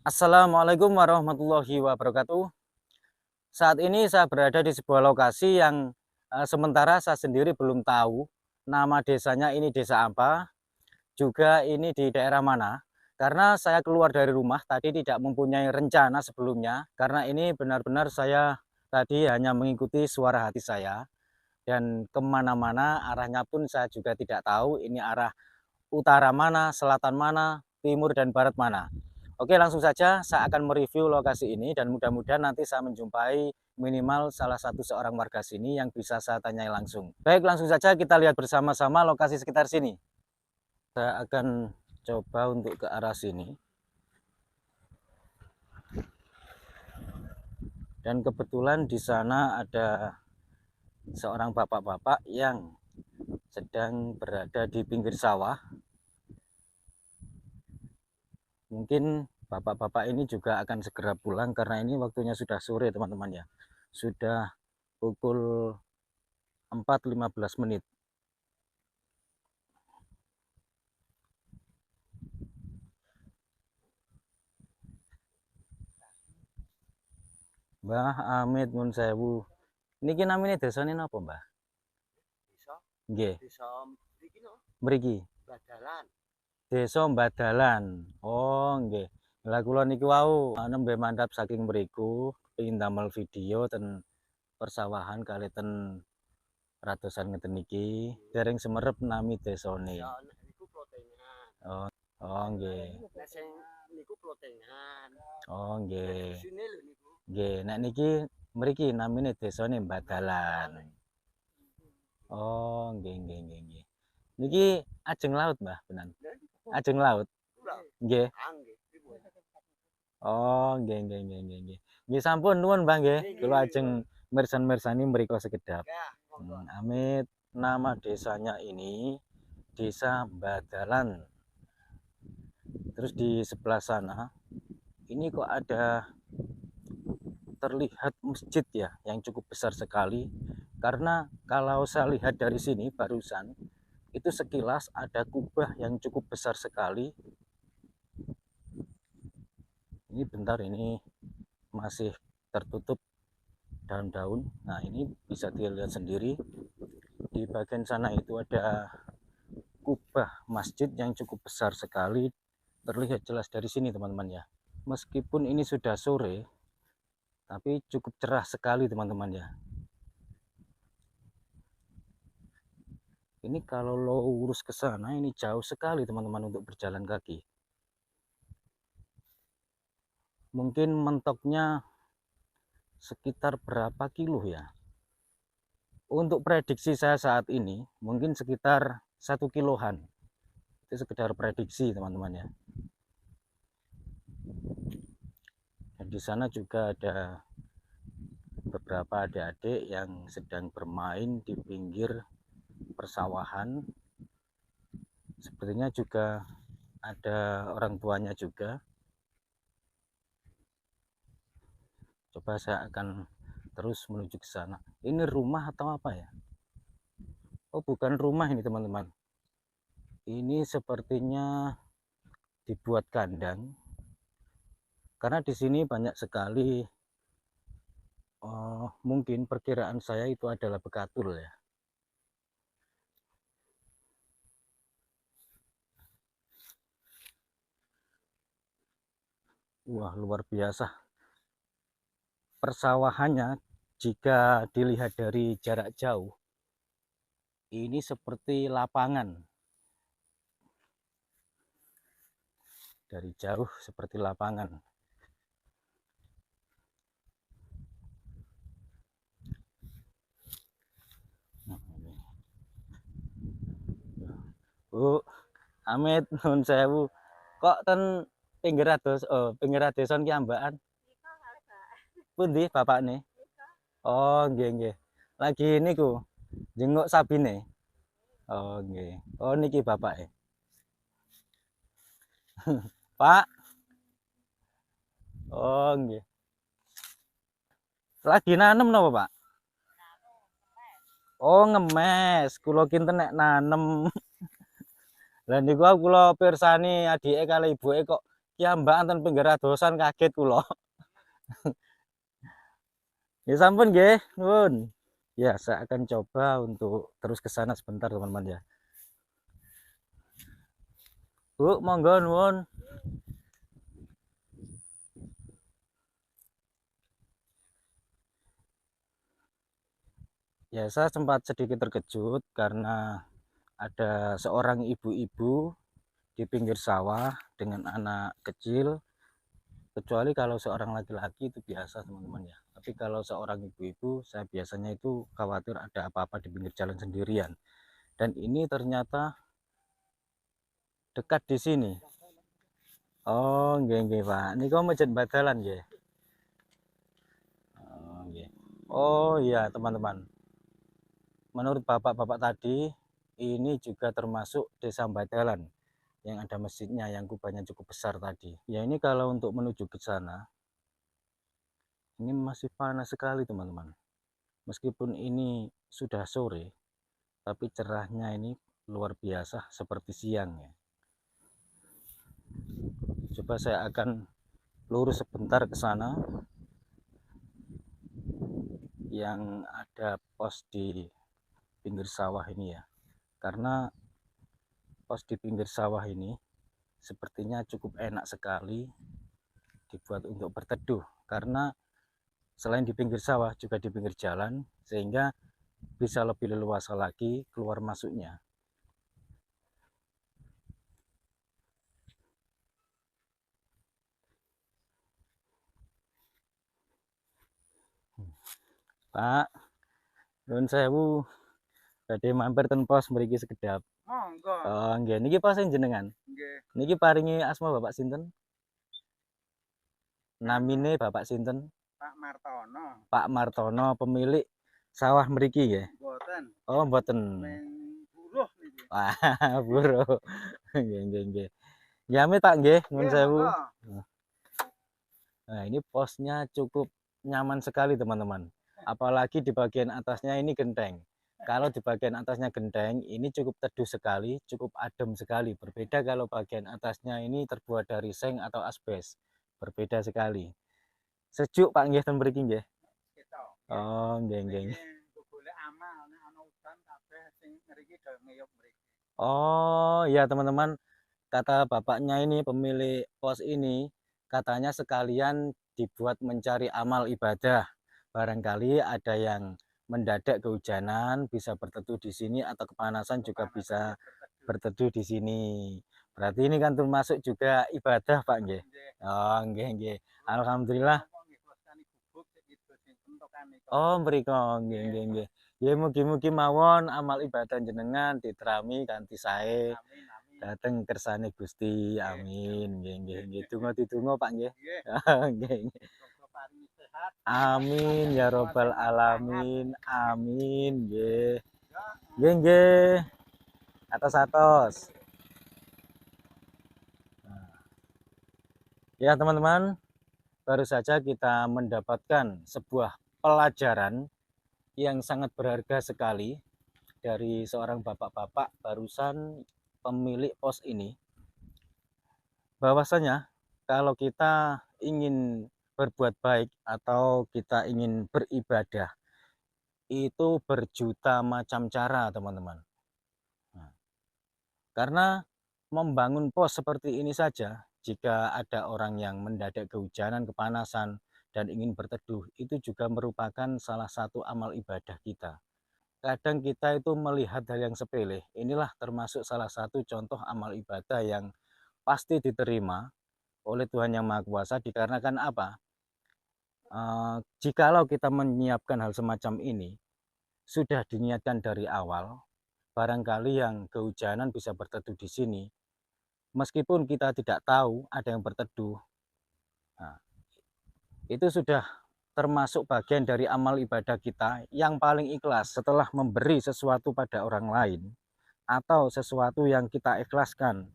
Assalamualaikum warahmatullahi wabarakatuh. Saat ini saya berada di sebuah lokasi yang sementara saya sendiri belum tahu nama desanya ini desa apa, juga ini di daerah mana. Karena saya keluar dari rumah tadi tidak mempunyai rencana sebelumnya, karena ini benar-benar saya tadi hanya mengikuti suara hati saya dan kemana-mana arahnya pun saya juga tidak tahu ini arah utara mana, selatan mana, timur dan barat mana. Oke, langsung saja saya akan mereview lokasi ini dan mudah-mudahan nanti saya menjumpai minimal salah satu seorang warga sini yang bisa saya tanyai langsung. Baik, langsung saja kita lihat bersama-sama lokasi sekitar sini. Saya akan coba untuk ke arah sini. Dan kebetulan di sana ada seorang bapak-bapak yang sedang berada di pinggir sawah. Mungkin bapak-bapak ini juga akan segera pulang karena ini waktunya sudah sore teman-teman ya. Sudah pukul 4.15 menit. Mbah Amit Nun Sewu. Niki namanya desane napa, Mbah? Desa, Nggih, desa mriki no, mriki. Badalan. Desa Badalan. Oh, nggih. Lah kula niki wau nembe mandhap saking mriku pengin damel video ten persawahan kali ten radosan ngeten niki. Dereng semerep nami desane. Ya niku plotengan. Oh, oh nggih. Nek sing niku plotengan. Oh nggih. Sini lho niku. Nggih, nek niki mriki namine desane Badalan. Oh, nggih nggih nggih nggih. Niki ajeng laut, Mbah, benan. Ajeng laut. Nggih. Oh, nggih nggih nggih nggih nggih. Nggih sampun nuwun, Mbah nggih. Kula ajeng mirsan-mirsani mriko sekedap. Amit nama desanya ini Desa Badalan. Terus di sebelah sana ini kok ada terlihat masjid ya yang cukup besar sekali, karena kalau saya lihat dari sini barusan itu sekilas ada kubah yang cukup besar sekali. Ini bentar, ini masih tertutup daun-daun. Nah, ini bisa dilihat sendiri di bagian sana itu ada kubah masjid yang cukup besar sekali, terlihat jelas dari sini teman-teman ya. Meskipun ini sudah sore tapi cukup cerah sekali teman-teman ya. Ini kalau lurus ke sana ini jauh sekali teman-teman untuk berjalan kaki. Mungkin mentoknya sekitar berapa kilo ya? Untuk prediksi saya saat ini mungkin sekitar 1 kiloan. Itu sekedar prediksi teman-teman ya. Dan di sana juga ada beberapa adik-adik yang sedang bermain di pinggir persawahan. Sepertinya juga ada orang tuanya juga. Coba saya akan terus menuju ke sana. Ini rumah atau apa ya? Oh, bukan rumah ini teman-teman. Ini sepertinya dibuat kandang. Karena di sini banyak sekali, mungkin perkiraan saya itu adalah bekatul ya. Wah, luar biasa. Persawahannya jika dilihat dari jarak jauh, ini seperti lapangan. Dari jauh seperti lapangan. Bu, Amit nun sewu. Kok ten pinggir adosan ki ambakan? Pundi bapakne? Oh, nggih nggih. Lagi niku jenguk sabine. Oh, nggih. Oh, niki bapake. Pak. Oh, nggih. Lagi nanem napa, Pak? Oh, ngemes. Kula kinten nek nanem. Lah niku kula pirsani adike kali ibuke kok kiambakan ten pinggir adosan kaget kula. Ya sampun nggih, nuwun. Ya, saya akan coba untuk terus ke sana sebentar teman-teman ya. Bu, monggo nuwun. Ya, saya sempat sedikit terkejut karena ada seorang ibu-ibu di pinggir sawah dengan anak kecil. Kecuali kalau seorang laki-laki itu biasa teman-teman ya. Tapi kalau seorang ibu-ibu, saya biasanya itu khawatir ada apa-apa di pinggir jalan sendirian. Dan ini ternyata dekat di sini. Oh, nggih nggih, Pak. Niku masjid Badalan nggih. Oh, nggih. Oh iya, teman-teman. Menurut bapak-bapak tadi, ini juga termasuk desa Badalan yang ada masjidnya yang kubahnya cukup besar tadi. Ya ini kalau untuk menuju ke sana, ini masih panas sekali teman-teman. Meskipun ini sudah sore, tapi cerahnya ini luar biasa seperti siang ya. Coba saya akan lurus sebentar ke sana yang ada pos di pinggir sawah ini ya. Karena pos di pinggir sawah ini sepertinya cukup enak sekali dibuat untuk berteduh. Karena selain di pinggir sawah juga di pinggir jalan sehingga bisa lebih leluasa lagi keluar masuknya. Pak, nuwun sewu, badhe mampir ten pos mriki sekedap. Monggo. Oh, nggih niki pos jenengan. Nggih. Niki paringi asma Bapak sinten? Namine Bapak sinten? Pak Martono. Pak Martono, pemilik sawah mriki nggih. Mboten. Oh, mboten. Ning buruh niki. Wah, buruh. Nggih nggih nggih. Ya amit Pak nggih, nuwun sewu. Nah, ini posnya cukup nyaman sekali teman-teman. Apalagi di bagian atasnya ini genteng. Kalau di bagian atasnya genteng, ini cukup teduh sekali, cukup adem sekali. Berbeda kalau bagian atasnya ini terbuat dari seng atau asbes. Berbeda sekali. Sejuk Pak nggih ten mriki nggih. Oh, nggih nggih. Golek amal nek ana udan kabeh sing ngriki do ngeyup mriki. Oh, ya teman-teman, kata bapaknya ini pemilik pos ini katanya sekalian dibuat mencari amal ibadah. Barangkali ada yang mendadak kehujanan bisa berteduh di sini atau kepanasan juga bisa berteduh di sini. Berarti ini kan termasuk juga ibadah Pak nggih. Oh nggih nggih. Alhamdulillah. Oh mriko nggih nggih nggih. Ya mugi-mugi mawon amal ibadah jenengan diterami kanthi sae. Dateng kersane Gusti. Amin. Nggih nggih nggih. Donga didonga Pak nggih. Nggih nggih. Amin ya robbal alamin. Amin nggih. Nggih nggih. Atos-atos. Ya teman-teman, baru saja kita mendapatkan sebuah pelajaran yang sangat berharga sekali dari seorang bapak-bapak barusan pemilik pos ini, bahwasanya kalau kita ingin berbuat baik atau kita ingin beribadah itu berjuta macam cara teman-teman. Nah, karena membangun pos seperti ini saja, jika ada orang yang mendadak kehujanan, kepanasan, dan ingin berteduh, itu juga merupakan salah satu amal ibadah kita. Kadang kita itu melihat hal yang sepele, inilah termasuk salah satu contoh amal ibadah yang pasti diterima oleh Tuhan Yang Maha Kuasa, dikarenakan apa? Jikalau kita menyiapkan hal semacam ini, sudah diniatkan dari awal, barangkali yang kehujanan bisa berteduh di sini, meskipun kita tidak tahu ada yang berteduh, nah, itu sudah termasuk bagian dari amal ibadah kita yang paling ikhlas setelah memberi sesuatu pada orang lain atau sesuatu yang kita ikhlaskan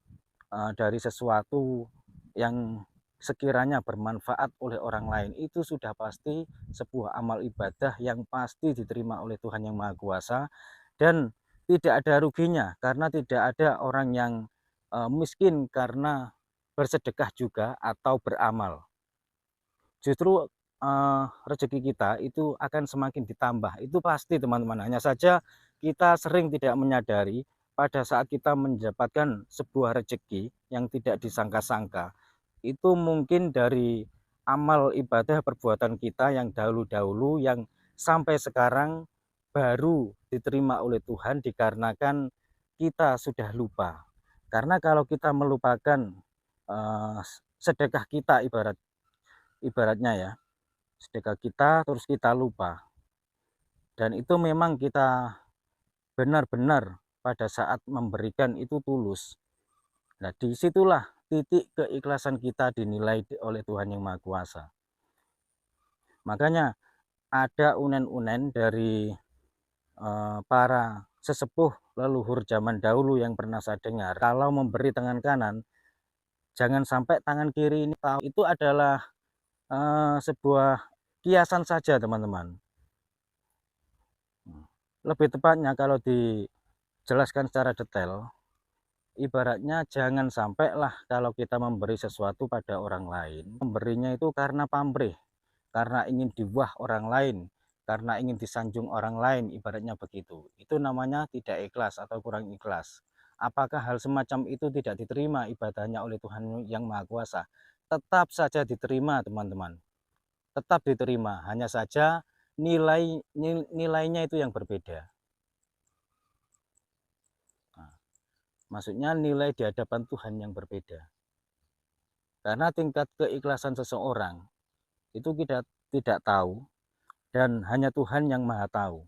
dari sesuatu yang sekiranya bermanfaat oleh orang lain, itu sudah pasti sebuah amal ibadah yang pasti diterima oleh Tuhan Yang Maha Kuasa, dan tidak ada ruginya karena tidak ada orang yang miskin karena bersedekah juga atau beramal. Justru rezeki kita itu akan semakin ditambah, itu pasti teman-teman. Hanya saja kita sering tidak menyadari pada saat kita mendapatkan sebuah rezeki yang tidak disangka-sangka, itu mungkin dari amal ibadah perbuatan kita yang dahulu-dahulu yang sampai sekarang baru diterima oleh Tuhan dikarenakan kita sudah lupa. Karena kalau kita melupakan sedekah kita ibaratnya ya, sedekah kita terus kita lupa, dan itu memang kita benar-benar pada saat memberikan itu tulus. Nah, disitulah titik keikhlasan kita dinilai oleh Tuhan Yang Maha Kuasa. Makanya ada unen-unen dari para sesepuh leluhur zaman dahulu yang pernah saya dengar, kalau memberi tangan kanan, jangan sampai tangan kiri ini tahu. Itu adalah sebuah kiasan saja teman-teman. Lebih tepatnya kalau dijelaskan secara detail, ibaratnya jangan sampailah kalau kita memberi sesuatu pada orang lain, memberinya itu karena pamrih, karena ingin diwah orang lain, karena ingin disanjung orang lain, ibaratnya begitu. Itu namanya tidak ikhlas atau kurang ikhlas. Apakah hal semacam itu tidak diterima ibadahnya oleh Tuhan Yang Maha Kuasa? Tetap saja diterima teman-teman, tetap diterima, hanya saja nilainya itu yang berbeda. Nah, maksudnya nilai di hadapan Tuhan yang berbeda. Karena tingkat keikhlasan seseorang itu kita tidak tahu, dan hanya Tuhan yang Maha tahu.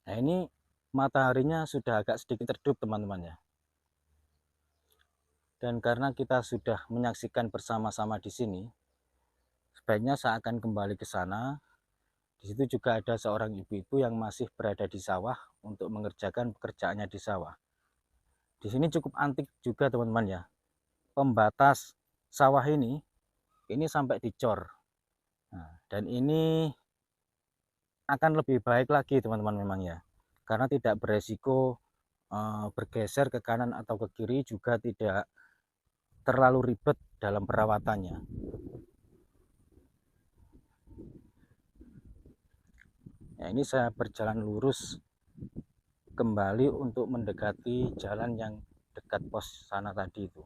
Nah, ini mataharinya sudah agak sedikit redup teman-teman ya. Dan karena kita sudah menyaksikan bersama-sama di sini, sebaiknya saya akan kembali ke sana. Di situ juga ada seorang ibu-ibu yang masih berada di sawah untuk mengerjakan pekerjaannya di sawah. Di sini cukup antik juga teman-teman ya. Pembatas sawah ini sampai dicor. Nah, dan ini akan lebih baik lagi teman-teman memang ya. Karena tidak beresiko bergeser ke kanan atau ke kiri, juga tidak terlalu ribet dalam perawatannya. Nah, ini saya berjalan lurus kembali untuk mendekati jalan yang dekat pos sana tadi itu.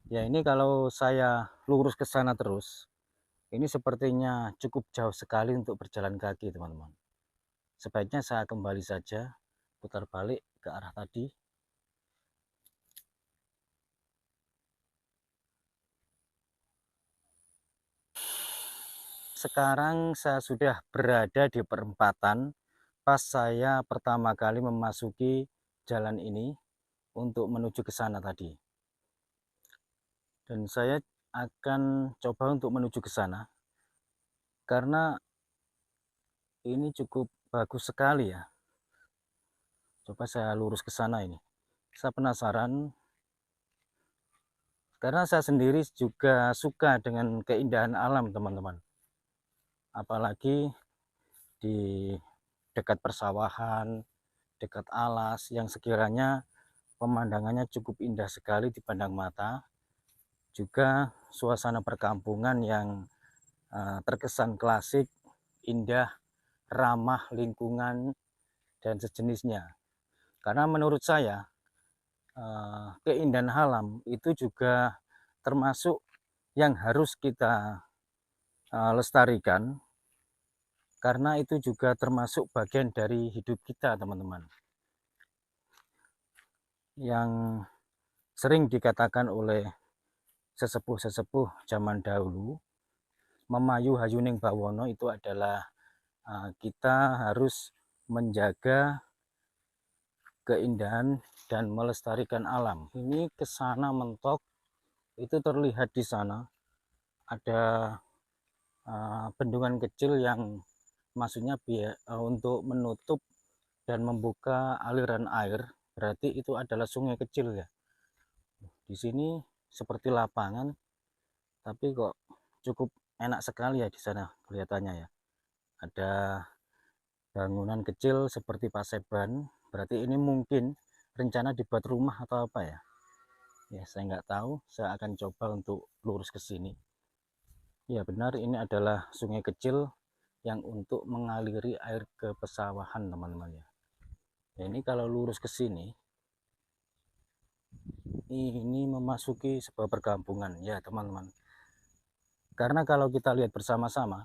Ya, ini kalau saya lurus ke sana terus, ini sepertinya cukup jauh sekali untuk berjalan kaki teman-teman. Sebaiknya saya kembali saja, putar balik ke arah tadi. Sekarang saya sudah berada di perempatan pas saya pertama kali memasuki jalan ini untuk menuju ke sana tadi. Dan saya akan coba untuk menuju ke sana karena ini cukup bagus sekali ya. Coba saya lurus ke sana ini. Saya penasaran karena saya sendiri juga suka dengan keindahan alam teman-teman. Apalagi di dekat persawahan, dekat alas yang sekiranya pemandangannya cukup indah sekali dipandang mata. Juga suasana perkampungan yang terkesan klasik, indah, ramah lingkungan, dan sejenisnya. Karena menurut saya keindahan alam itu juga termasuk yang harus kita lestarikan, karena itu juga termasuk bagian dari hidup kita teman-teman. Yang sering dikatakan oleh sesepuh-sesepuh zaman dahulu, memayu hayuning bawono, itu adalah kita harus menjaga keindahan dan melestarikan alam. Ini ke sana mentok, itu terlihat di sana ada bendungan kecil yang maksudnya untuk menutup dan membuka aliran air, berarti itu adalah sungai kecil ya. Di sini seperti lapangan, tapi kok cukup enak sekali ya di sana kelihatannya ya. Ada bangunan kecil seperti paseban. Berarti ini mungkin rencana dibuat rumah atau apa ya? Ya, saya nggak tahu. Saya akan coba untuk lurus ke sini. Ya, benar, ini adalah sungai kecil yang untuk mengaliri air ke pesawahan, teman-teman ya. Ya, ini kalau lurus ke sini, ini memasuki sebuah perkampungan ya, teman-teman. Karena kalau kita lihat bersama-sama,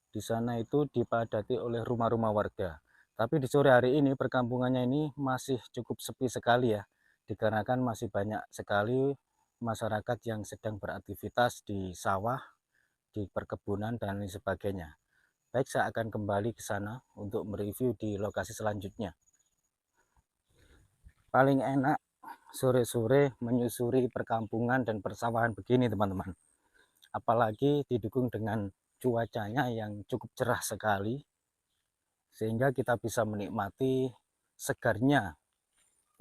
di sana itu dipadati oleh rumah-rumah warga. Tapi di sore hari ini perkampungannya ini masih cukup sepi sekali ya, dikarenakan masih banyak sekali masyarakat yang sedang beraktivitas di sawah, di perkebunan dan lain sebagainya. Baik, saya akan kembali ke sana untuk mereview di lokasi selanjutnya. Paling enak sore-sore menyusuri perkampungan dan persawahan begini, teman-teman. Apalagi didukung dengan cuacanya yang cukup cerah sekali, sehingga kita bisa menikmati segarnya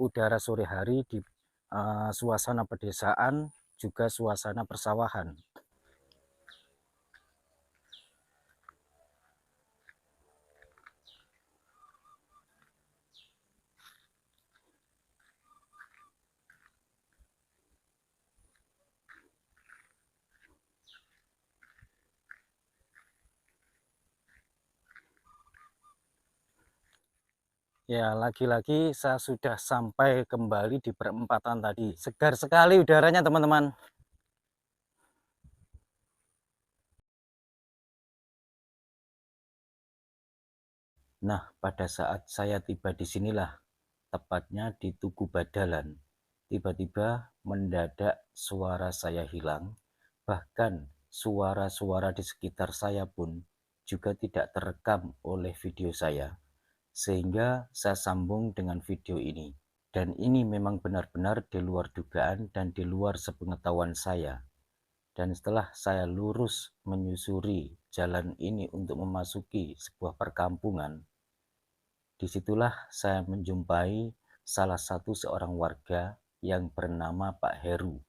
udara sore hari di suasana pedesaan, juga suasana persawahan. Ya, lagi-lagi saya sudah sampai kembali di perempatan tadi. Segar sekali udaranya, teman-teman. Nah, pada saat saya tiba di sinilah, tepatnya di Tugu Badalan, tiba-tiba mendadak suara saya hilang, bahkan suara-suara di sekitar saya pun juga tidak terekam oleh video saya, sehingga saya sambung dengan video ini. Dan ini memang benar-benar di luar dugaan dan di luar sepengetahuan saya. Dan setelah saya lurus menyusuri jalan ini untuk memasuki sebuah perkampungan, disitulah saya menjumpai salah satu seorang warga yang bernama Pak Heru.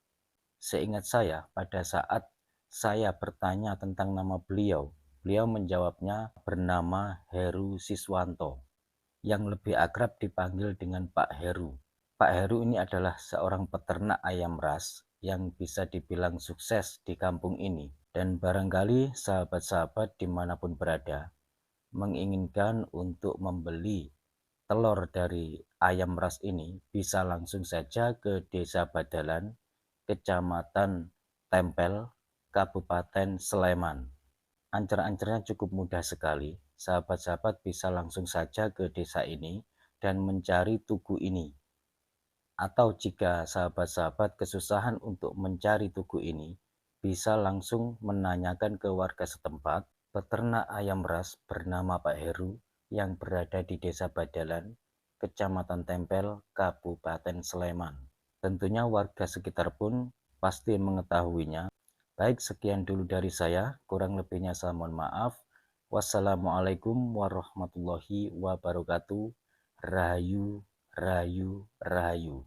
Seingat saya, pada saat saya bertanya tentang nama beliau, beliau menjawabnya bernama Heru Siswanto, yang lebih akrab dipanggil dengan Pak Heru. Pak Heru ini adalah seorang peternak ayam ras yang bisa dibilang sukses di kampung ini. Dan barangkali sahabat-sahabat dimanapun berada menginginkan untuk membeli telur dari ayam ras ini, bisa langsung saja ke Desa Badalan, Kecamatan Tempel, Kabupaten Sleman. Ancer-ancernya cukup mudah sekali. Sahabat-sahabat bisa langsung saja ke desa ini dan mencari tugu ini. Atau jika sahabat-sahabat kesusahan untuk mencari tugu ini, bisa langsung menanyakan ke warga setempat, peternak ayam ras bernama Pak Heru yang berada di Desa Badalan, Kecamatan Tempel, Kabupaten Sleman. Tentunya warga sekitar pun pasti mengetahuinya. Baik, sekian dulu dari saya, kurang lebihnya saya mohon maaf. Wassalamualaikum warahmatullahi wabarakatuh. Rahayu, rahayu, rahayu.